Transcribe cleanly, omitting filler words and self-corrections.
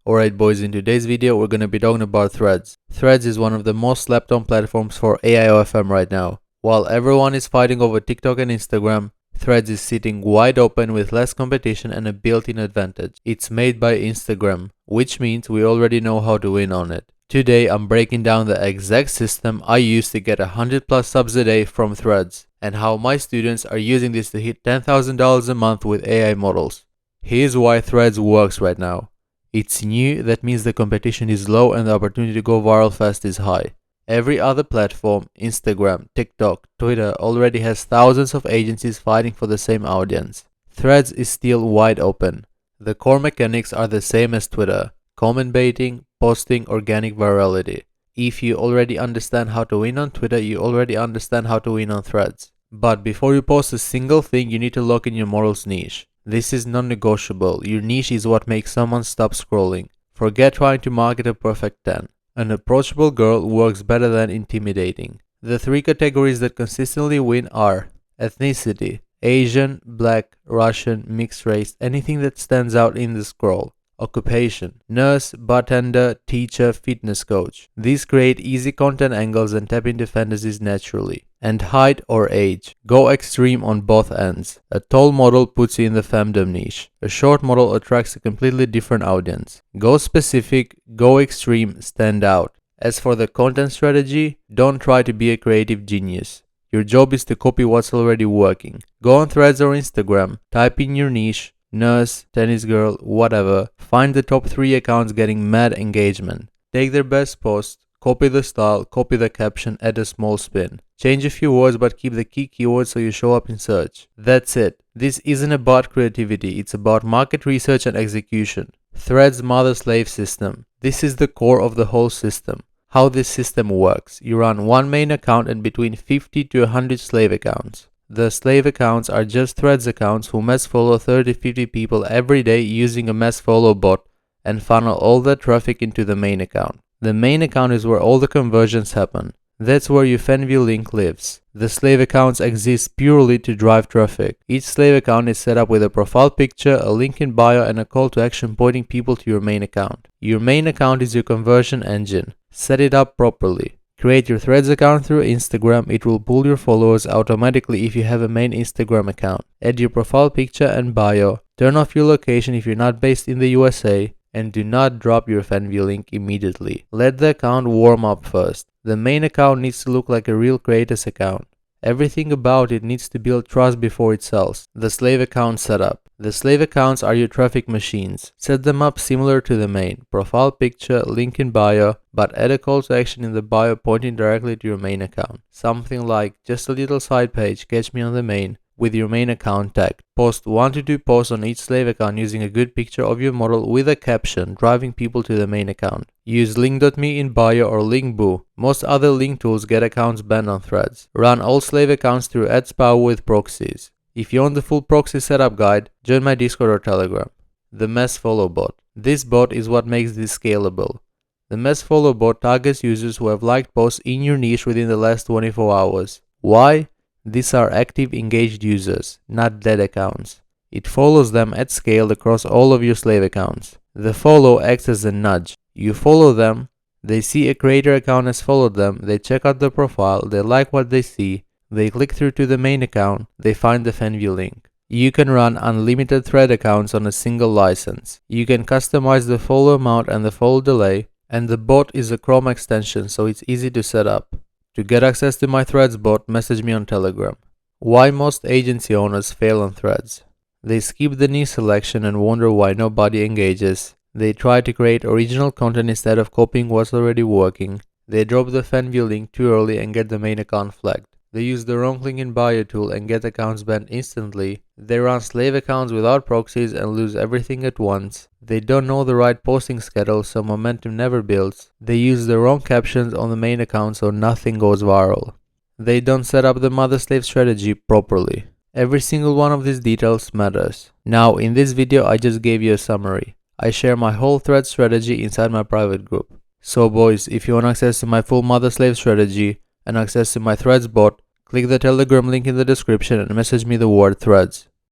Alright boys, in today's video we're going to be talking about Threads. Threads is one of the most slept on platforms for AI OFM right now. While everyone is fighting over TikTok and Instagram, Threads is sitting wide open with less competition and a built-in advantage. It's made by Instagram, which means we already know how to win on it. Today I'm breaking down the exact system I use to get 100+ subs a day from Threads, and how my students are using this to hit $10,000 a month with AI models. Here's why Threads works right now. It's new, that means the competition is low and the opportunity to go viral fast is high. Every other platform, Instagram, TikTok, Twitter, already has thousands of agencies fighting for the same audience. Threads is still wide open. The core mechanics are the same as Twitter: comment baiting, posting, organic virality. If you already understand how to win on Twitter, you already understand how to win on Threads. But before you post a single thing, you need to lock in your model's niche. This is non-negotiable. Your niche is what makes someone stop scrolling. Forget trying to market a perfect 10. An approachable girl works better than intimidating. The three categories that consistently win are ethnicity: Asian, Black, Russian, mixed race, anything that stands out in the scroll. Occupation: nurse, bartender, teacher, fitness coach. These create easy content angles and tap into fantasies naturally. And height or age. Go extreme on both ends. A tall model puts you in the femdom niche. A short model attracts a completely different audience. Go specific, go extreme, stand out. As for the content strategy, don't try to be a creative genius. Your job is to copy what's already working. Go on Threads or Instagram, type in your niche, nurse, tennis girl, whatever. Find the top 3 accounts getting mad engagement. Take their best post, copy the style, copy the caption, add a small spin. Change a few words but keep the key keywords so you show up in search. That's it. This isn't about creativity, it's about market research and execution. Threads mother-slave system. This is the core of the whole system. How this system works: you run one main account and between 50 to 100 slave accounts. The slave accounts are just Threads accounts who mass follow 30-50 people every day using a mass follow bot and funnel all that traffic into the main account. The main account is where all the conversions happen. That's where your Fanvue link lives. The slave accounts exist purely to drive traffic. Each slave account is set up with a profile picture, a link in bio, and a call to action pointing people to your main account. Your main account is your conversion engine. Set it up properly. Create your Threads account through Instagram. It will pull your followers automatically if you have a main Instagram account. Add your profile picture and bio. Turn off your location if you're not based in the USA. And do not drop your Fanvue link immediately. Let the account warm up first. The main account needs to look like a real creator's account. Everything about it needs to build trust before it sells. The slave account setup. The slave accounts are your traffic machines. Set them up similar to the main. Profile picture, link in bio, but add a call to action in the bio pointing directly to your main account. Something like, just a little side page, catch me on the main, with your main account tagged. Post 1 to 2 posts on each slave account using a good picture of your model with a caption, driving people to the main account. Use link.me in bio or Linkboo. Most other link tools get accounts banned on Threads. Run all slave accounts through AdSpower with proxies. If you want the full proxy setup guide, join my Discord or Telegram. The mass follow bot. This bot is what makes this scalable. The mass follow bot targets users who have liked posts in your niche within the last 24 hours. Why? These are active, engaged users, not dead accounts. It follows them at scale across all of your slave accounts. The follow acts as a nudge. You follow them, they see a creator account has followed them, they check out the profile, they like what they see, they click through to the main account, they find the Fanvue link. You can run unlimited thread accounts on a single license. You can customize the follow amount and the follow delay, and the bot is a Chrome extension, so it's easy to set up. To get access to my Threads bot, message me on Telegram. Why most agency owners fail on Threads. They skip the niche selection and wonder why nobody engages. They try to create original content instead of copying what's already working. They drop the Fanvue link too early and get the main account flagged. They use the wrong link in bio tool and get accounts banned instantly. They run slave accounts without proxies and lose everything at once. They don't know the right posting schedule, so momentum never builds. They use the wrong captions on the main account so nothing goes viral. They don't set up the mother-slave strategy properly. Every single one of these details matters. Now in this video I just gave you a summary. I share my whole Thread strategy inside my private group. So boys, if you want access to my full mother-slave strategy and access to my Threads bot, click the Telegram link in the description and message me the word Threads.